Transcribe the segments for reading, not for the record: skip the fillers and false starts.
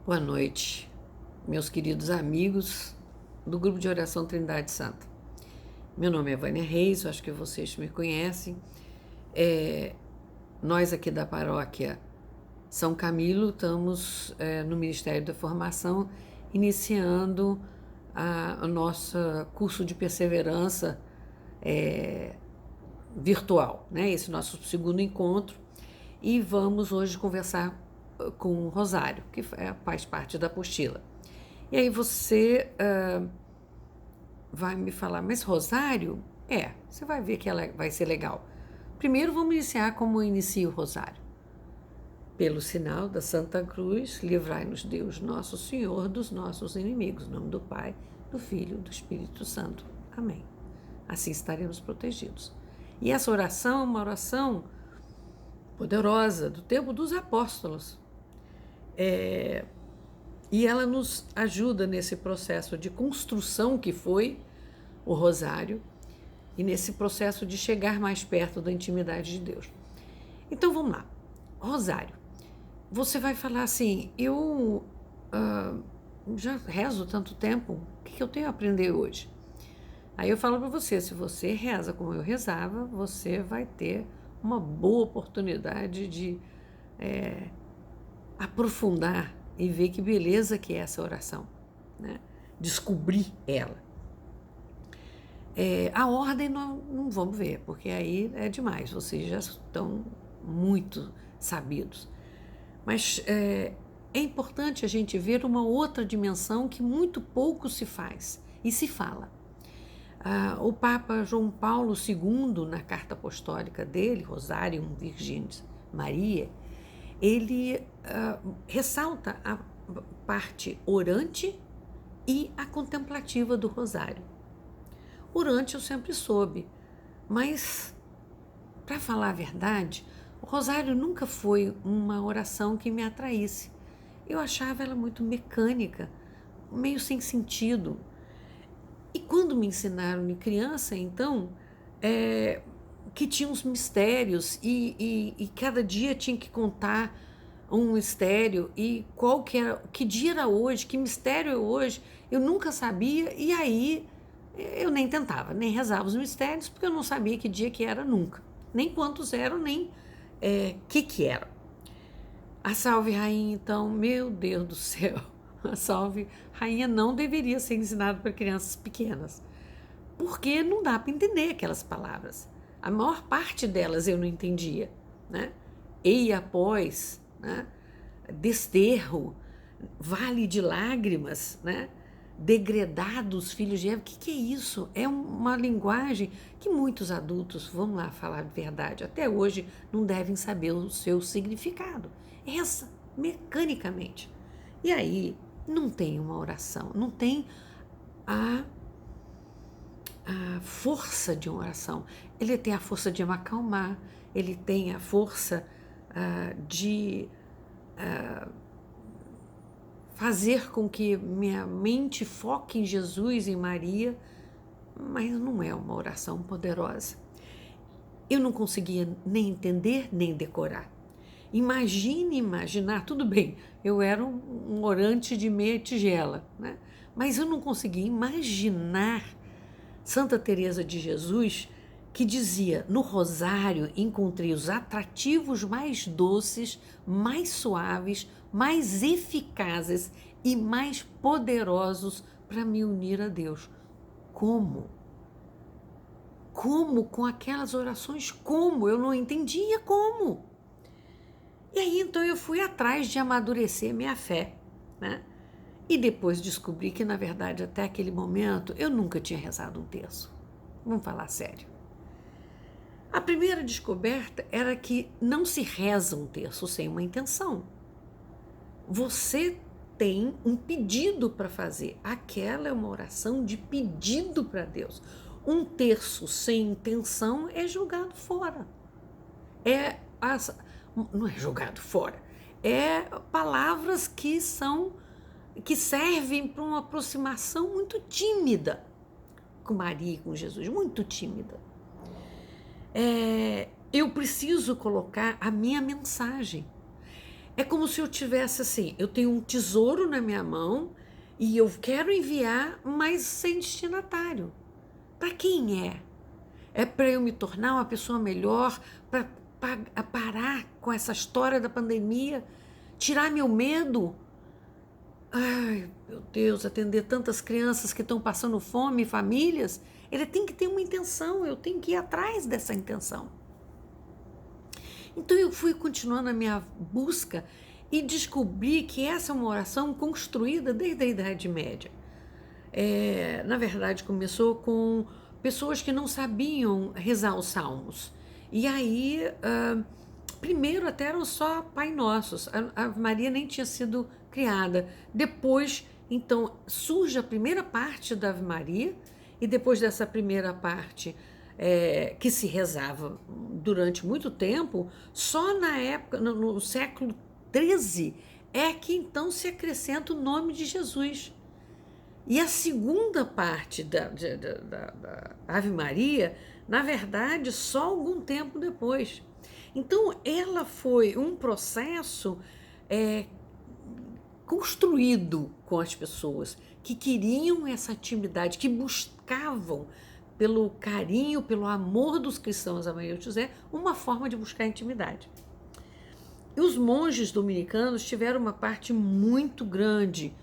Boa noite, meus queridos amigos do grupo de oração Trindade Santa. Meu nome é Vânia Reis, acho que vocês me conhecem. Nós aqui da paróquia São Camilo estamos no Ministério da Formação, iniciando o nosso curso de perseverança virtual, né? Esse nosso segundo encontro, e vamos hoje conversar com o Rosário, que faz parte da apostila. E aí você vai me falar, mas Rosário? Você vai ver que ela vai ser legal. Primeiro vamos iniciar como inicia o Rosário. Pelo sinal da Santa Cruz, livrai-nos Deus nosso Senhor dos nossos inimigos. Em nome do Pai, do Filho e do Espírito Santo. Amém. Assim estaremos protegidos. E essa oração é uma oração poderosa do tempo dos apóstolos. E ela nos ajuda nesse processo de construção que foi o Rosário e nesse processo de chegar mais perto da intimidade de Deus. Então vamos lá. Rosário. Você vai falar assim, eu já rezo tanto tempo, o que eu tenho a aprender hoje? Aí eu falo para você, se você reza como eu rezava, você vai ter uma boa oportunidade de aprofundar e ver que beleza que é essa oração, né? Descobrir ela. A ordem não vamos ver, porque aí é demais, vocês já estão muito sabidos. Mas é importante a gente ver uma outra dimensão que muito pouco se faz e se fala. O Papa João Paulo II, na carta apostólica dele, Rosarium Virginis Maria, ele ressalta a parte orante e a contemplativa do Rosário. Orante eu sempre soube, mas, para falar a verdade, o Rosário nunca foi uma oração que me atraísse. Eu achava ela muito mecânica, meio sem sentido. E quando me ensinaram em criança, então, que tinha uns mistérios e cada dia tinha que contar um mistério e qual que era, que dia era hoje, que mistério é hoje, eu nunca sabia, e aí eu nem tentava, nem rezava os mistérios, porque eu não sabia que dia que era nunca, nem quantos eram, nem que era. A Salve Rainha, então, meu Deus do céu, a Salve Rainha não deveria ser ensinada para crianças pequenas, porque não dá para entender aquelas palavras. A maior parte delas eu não entendia, né? Ei após, né? Desterro, vale de lágrimas, né? Degredados filhos de Eva, o que é isso? É uma linguagem que muitos adultos, vamos lá falar de verdade, até hoje não devem saber o seu significado. Essa, mecanicamente. E aí, não tem uma oração, não tem a força de uma oração. Ele tem a força de me acalmar, ele tem a força de fazer com que minha mente foque em Jesus, em Maria, mas não é uma oração poderosa. Eu não conseguia nem entender, nem decorar. Imaginar, tudo bem, eu era um orante de meia tigela, né? Mas eu não conseguia imaginar Santa Teresa de Jesus, que dizia, no rosário encontrei os atrativos mais doces, mais suaves, mais eficazes e mais poderosos para me unir a Deus. Como? Como com aquelas orações? Como? Eu não entendia como. E aí então eu fui atrás de amadurecer minha fé, né? E depois descobri que, na verdade, até aquele momento, eu nunca tinha rezado um terço. Vamos falar sério. A primeira descoberta era que não se reza um terço sem uma intenção. Você tem um pedido para fazer. Aquela é uma oração de pedido para Deus. Um terço sem intenção é jogado fora. Não é jogado fora. É palavras que servem para uma aproximação muito tímida com Maria e com Jesus, muito tímida. Eu preciso colocar a minha mensagem. É como se eu tivesse assim, eu tenho um tesouro na minha mão e eu quero enviar, mas sem destinatário. Para quem é? É para eu me tornar uma pessoa melhor, para parar com essa história da pandemia, tirar meu medo? Ai, meu Deus, atender tantas crianças que estão passando fome, famílias, ele tem que ter uma intenção, eu tenho que ir atrás dessa intenção. Então eu fui continuando a minha busca e descobri que essa é uma oração construída desde a Idade Média. Na verdade, começou com pessoas que não sabiam rezar os salmos. E aí, primeiro até eram só Pai Nossos, a Ave Maria nem tinha sido criada. Depois, então, surge a primeira parte da Ave Maria, e depois dessa primeira parte, que se rezava durante muito tempo, só na época, no século XIII, é que então se acrescenta o nome de Jesus. E a segunda parte da Ave Maria, na verdade, só algum tempo depois. Então, ela foi um processo construído com as pessoas que queriam essa intimidade, que buscavam, pelo carinho, pelo amor dos cristãos a Maria de José, uma forma de buscar intimidade. E os monges dominicanos tiveram uma parte muito grande,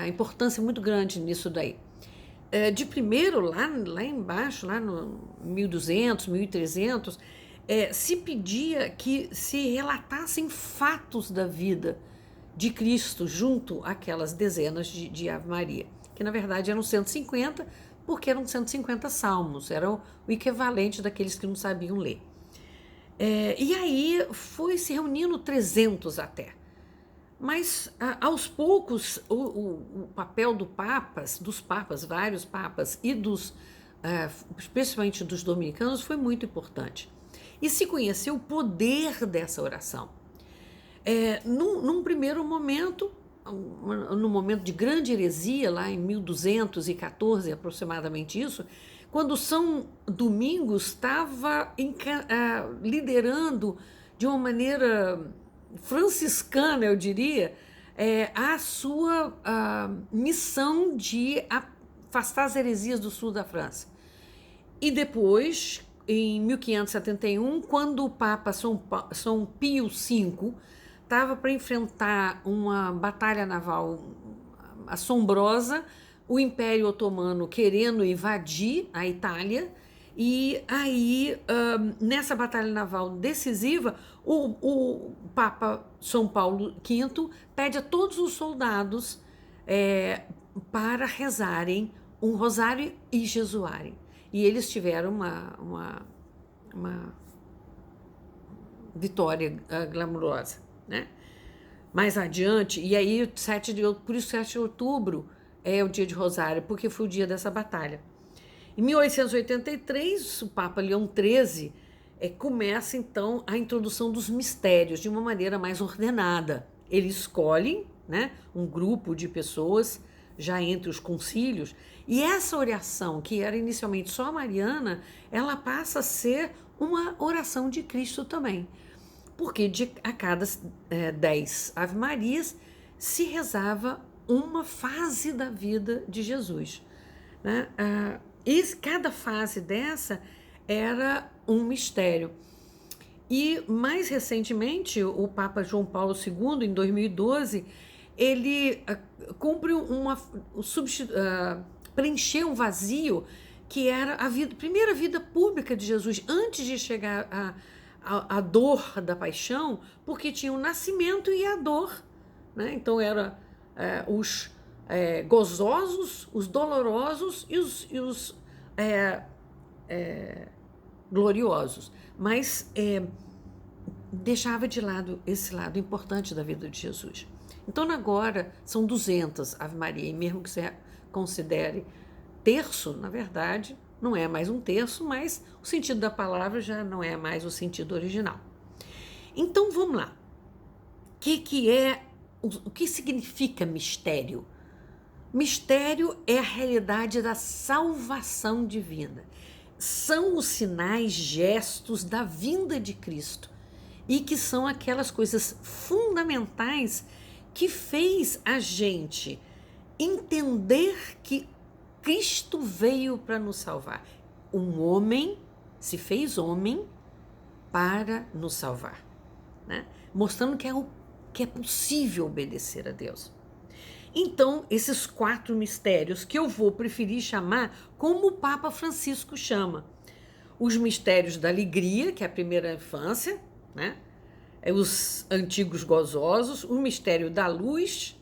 importância muito grande nisso daí. De primeiro, lá embaixo, lá no 1200, 1300, se pedia que se relatassem fatos da vida de Cristo junto àquelas dezenas de Ave Maria, que na verdade eram 150, porque eram 150 salmos, era o equivalente daqueles que não sabiam ler. E aí foi se reunindo 300 até. Mas, aos poucos, o papel dos papas, vários papas, e especialmente dos dominicanos, foi muito importante. E se conheceu o poder dessa oração. Num primeiro momento, no momento de grande heresia, lá em 1214, aproximadamente isso, quando São Domingos estava liderando de uma maneira franciscana, eu diria, a sua missão de afastar as heresias do sul da França. E depois, em 1571, quando o Papa São Pio V estava para enfrentar uma batalha naval assombrosa, o Império Otomano querendo invadir a Itália, e aí, nessa batalha naval decisiva, o Papa São Paulo V pede a todos os soldados para rezarem um rosário e jesuarem. E eles tiveram uma vitória glamurosa, né? Mais adiante, e aí por isso 7 de outubro é o dia de rosário, porque foi o dia dessa batalha. Em 1883, o Papa Leão XIII começa, então, a introdução dos mistérios de uma maneira mais ordenada. Ele escolhe, né, um grupo de pessoas, já entre os concílios, e essa oração, que era inicialmente só mariana, ela passa a ser uma oração de Cristo também. Porque a cada 10 Ave Marias se rezava uma fase da vida de Jesus, né? E cada fase dessa era um mistério. E mais recentemente, o Papa João Paulo II, em 2012, ele preencheu um vazio que era a primeira vida pública de Jesus, antes de chegar a dor da paixão, porque tinha o nascimento e a dor, né? Então era os gozosos, os dolorosos e os gloriosos, mas deixava de lado esse lado importante da vida de Jesus. Então agora são 200 Ave Maria, e mesmo que você considere terço, na verdade, não é mais um terço, mas o sentido da palavra já não é mais o sentido original. Então vamos lá. O que significa mistério? Mistério é a realidade da salvação divina. São os sinais, gestos da vinda de Cristo. e que são aquelas coisas fundamentais que fez a gente entender que Cristo veio para nos salvar. Um homem se fez homem para nos salvar, né? Mostrando que é possível obedecer a Deus. Então, esses 4 mistérios que eu vou preferir chamar como o Papa Francisco chama. Os mistérios da alegria, que é a primeira infância, né? Os antigos gozosos, o mistério da luz,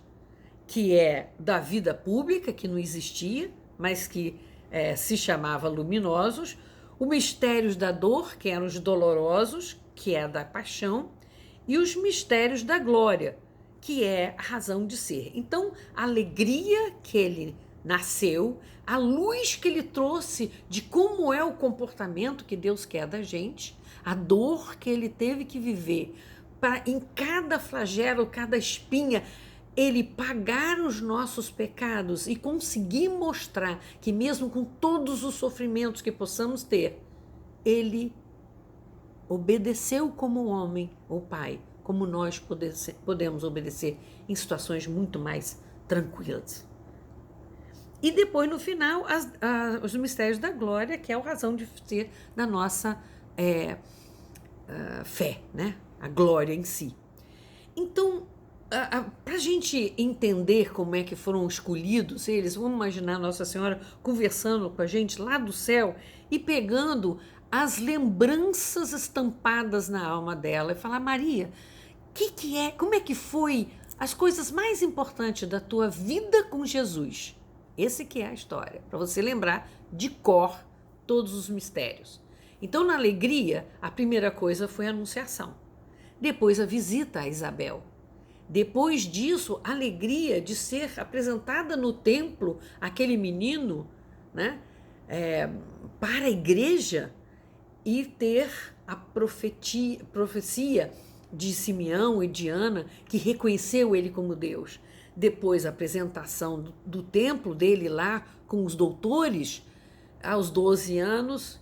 que é da vida pública, que não existia, mas que se chamava luminosos, o mistérios da dor, que eram os dolorosos, que é da paixão, e os mistérios da glória, que é a razão de ser. Então, a alegria que ele nasceu, a luz que ele trouxe de como é o comportamento que Deus quer da gente, a dor que ele teve que viver, para em cada flagelo, cada espinha, ele pagar os nossos pecados e conseguir mostrar que mesmo com todos os sofrimentos que possamos ter, ele obedeceu como homem, o Pai, como nós podemos obedecer em situações muito mais tranquilas. E depois, no final, os mistérios da glória, que é a razão de ser da nossa fé, né? A glória em si. Então, para a gente entender como é que foram escolhidos eles, vamos imaginar Nossa Senhora conversando com a gente lá do céu e pegando as lembranças estampadas na alma dela e falar: Maria, como é que foi as coisas mais importantes da tua vida com Jesus? Esse que é a história, para você lembrar de cor todos os mistérios. Então, na alegria, a primeira coisa foi a anunciação. Depois, a visita a Isabel. Depois disso, a alegria de ser apresentada no templo, aquele menino, né, para a igreja, e ter a profecia de Simeão e de Ana, que reconheceu ele como Deus. Depois, a apresentação do templo dele lá com os doutores, aos 12 anos,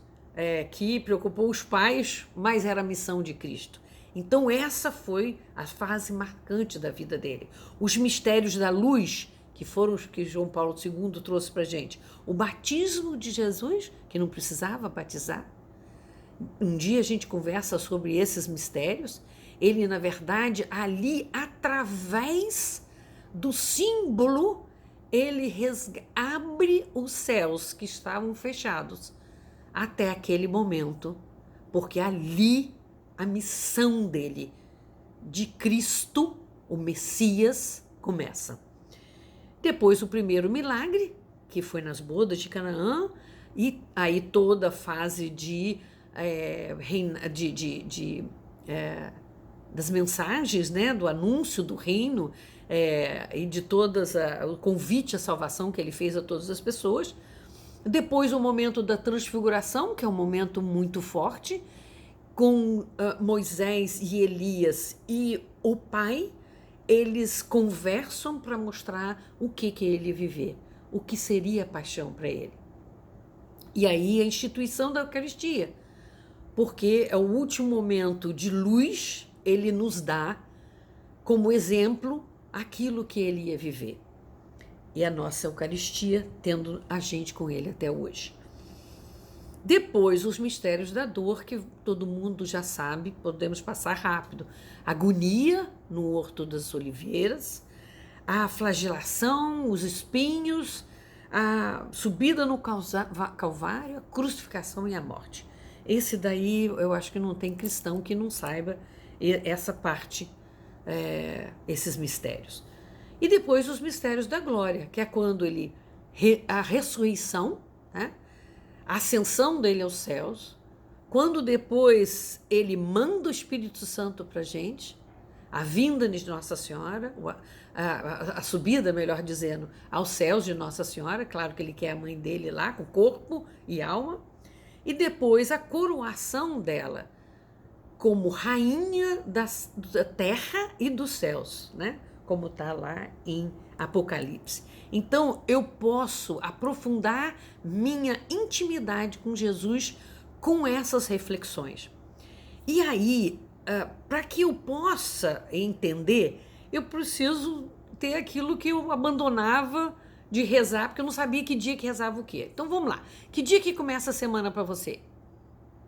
que preocupou os pais, mas era a missão de Cristo. Então, essa foi a fase marcante da vida dele. Os mistérios da luz, que foram os que João Paulo II trouxe para a gente. O batismo de Jesus, que não precisava batizar. Um dia a gente conversa sobre esses mistérios. Ele, na verdade, ali, através do símbolo, ele abre os céus que estavam fechados até aquele momento, porque ali a missão dele, de Cristo, o Messias, começa. Depois o primeiro milagre, que foi nas bodas de Canaã, e aí toda a fase das mensagens, né, do anúncio do reino, e de o convite à salvação que ele fez a todas as pessoas. Depois o momento da transfiguração, que é um momento muito forte, com Moisés e Elias e o Pai. Eles conversam para mostrar o que ele ia viver, o que seria a paixão para ele. E aí a instituição da Eucaristia, porque é o último momento de luz, ele nos dá como exemplo aquilo que ele ia viver. E a nossa Eucaristia tendo a gente com ele até hoje. Depois, os mistérios da dor, que todo mundo já sabe, podemos passar rápido. Agonia no Horto das Oliveiras, a flagelação, os espinhos, a subida no Calvário, a crucificação e a morte. Esse daí, eu acho que não tem cristão que não saiba essa parte, esses mistérios. E depois os mistérios da glória, que é quando a ressurreição, né? A ascensão dele aos céus, quando depois ele manda o Espírito Santo para a gente, a vinda de Nossa Senhora, a subida, melhor dizendo, aos céus de Nossa Senhora, claro que ele quer a mãe dele lá, com corpo e alma, e depois a coroação dela como rainha da terra e dos céus, né? Como está lá em Apocalipse. Então, eu posso aprofundar minha intimidade com Jesus com essas reflexões. E aí, para que eu possa entender, eu preciso ter aquilo que eu abandonava de rezar, porque eu não sabia que dia que rezava o quê. Então vamos lá. Que dia que começa a semana para você?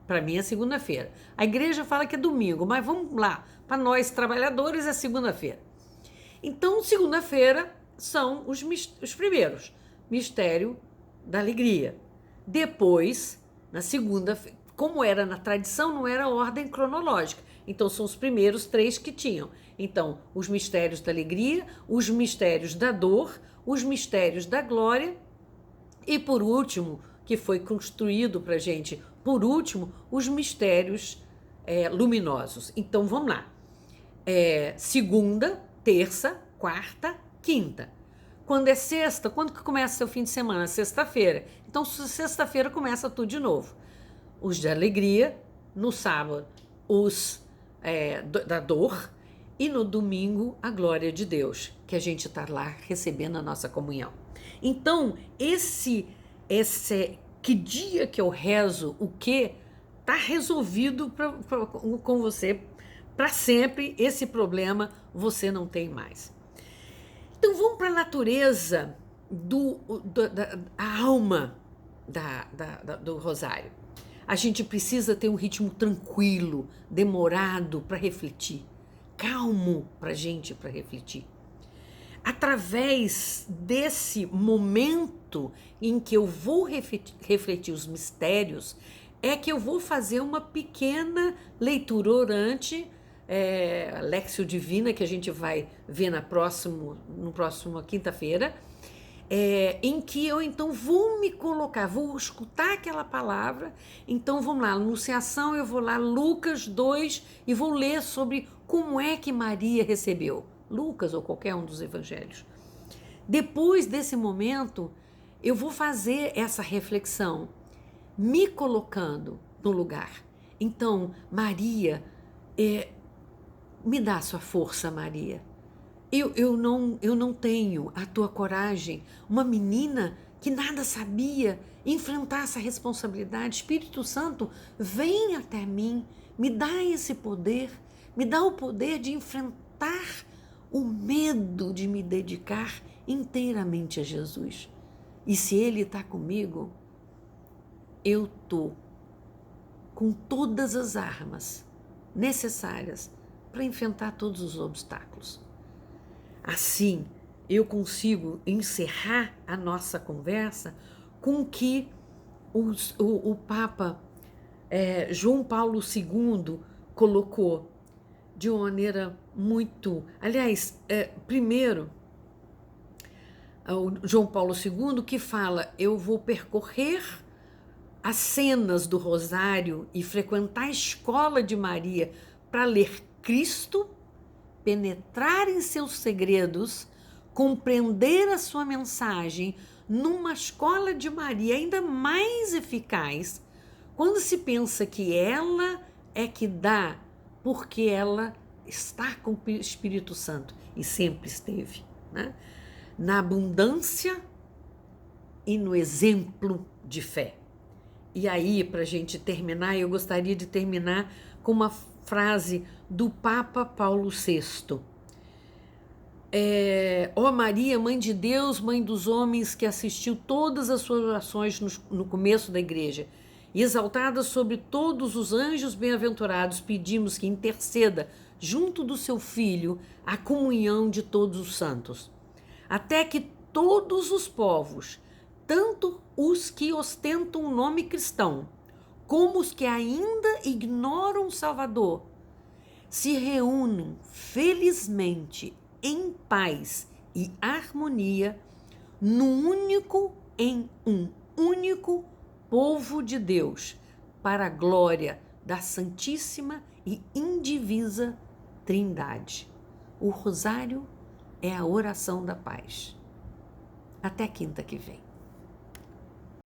Para mim é segunda-feira. A igreja fala que é domingo, mas vamos lá. Para nós trabalhadores é segunda-feira. Então, segunda-feira são os primeiros. Mistério da alegria. Depois, na segunda-feira, como era na tradição, não era ordem cronológica. Então, são os primeiros 3 que tinham. Então, os mistérios da alegria, os mistérios da dor, os mistérios da glória e, por último, que foi construído para a gente, por último, os mistérios luminosos. Então, vamos lá. Segunda, terça, quarta, quinta. Quando é sexta, quando que começa seu fim de semana? Sexta-feira. Então, sexta-feira começa tudo de novo. Os de alegria, no sábado, os da dor, e no domingo, a glória de Deus, que a gente está lá recebendo a nossa comunhão. Então, esse que dia que eu rezo, o que está resolvido com você para sempre. Esse problema você não tem mais. Então vamos para a natureza da alma do rosário. A gente precisa ter um ritmo tranquilo, demorado para refletir, calmo para a gente para refletir. Através desse momento em que eu vou refletir os mistérios, é que eu vou fazer uma pequena leitura orante, Léxio Divina, que a gente vai ver no próximo quinta-feira, em que eu então vou me colocar, vou escutar aquela palavra. Então vamos lá, Anunciação, eu vou lá, Lucas 2, e vou ler sobre como é que Maria recebeu. Lucas ou qualquer um dos evangelhos. Depois desse momento, eu vou fazer essa reflexão, me colocando no lugar. Então, Maria, me dá sua força, Maria. Eu não tenho a tua coragem, uma menina que nada sabia, enfrentar essa responsabilidade. Espírito Santo, vem até mim, me dá esse poder, me dá o poder de enfrentar o medo de me dedicar inteiramente a Jesus. E se Ele está comigo, eu estou com todas as armas necessárias para enfrentar todos os obstáculos. Assim, eu consigo encerrar a nossa conversa com que o Papa João Paulo II colocou de uma maneira muito... Aliás, primeiro, o João Paulo II que fala: eu vou percorrer as cenas do Rosário e frequentar a escola de Maria para ler Cristo, penetrar em seus segredos, compreender a sua mensagem numa escola de Maria ainda mais eficaz, quando se pensa que ela é que dá, porque ela está com o Espírito Santo e sempre esteve, né? Na abundância e no exemplo de fé. E aí, para a gente terminar, eu gostaria de terminar com uma frase do Papa Paulo VI. Ó Maria, Mãe de Deus, Mãe dos homens, que assistiu todas as suas orações no começo da igreja, e exaltada sobre todos os anjos bem-aventurados, pedimos que interceda junto do seu Filho a comunhão de todos os santos, até que todos os povos, tanto os que ostentam o nome cristão, como os que ainda ignoram o Salvador, se reúnam felizmente em paz e harmonia em um único povo de Deus, para a glória da Santíssima e Indivisa Trindade. O Rosário é a oração da paz. Até quinta que vem.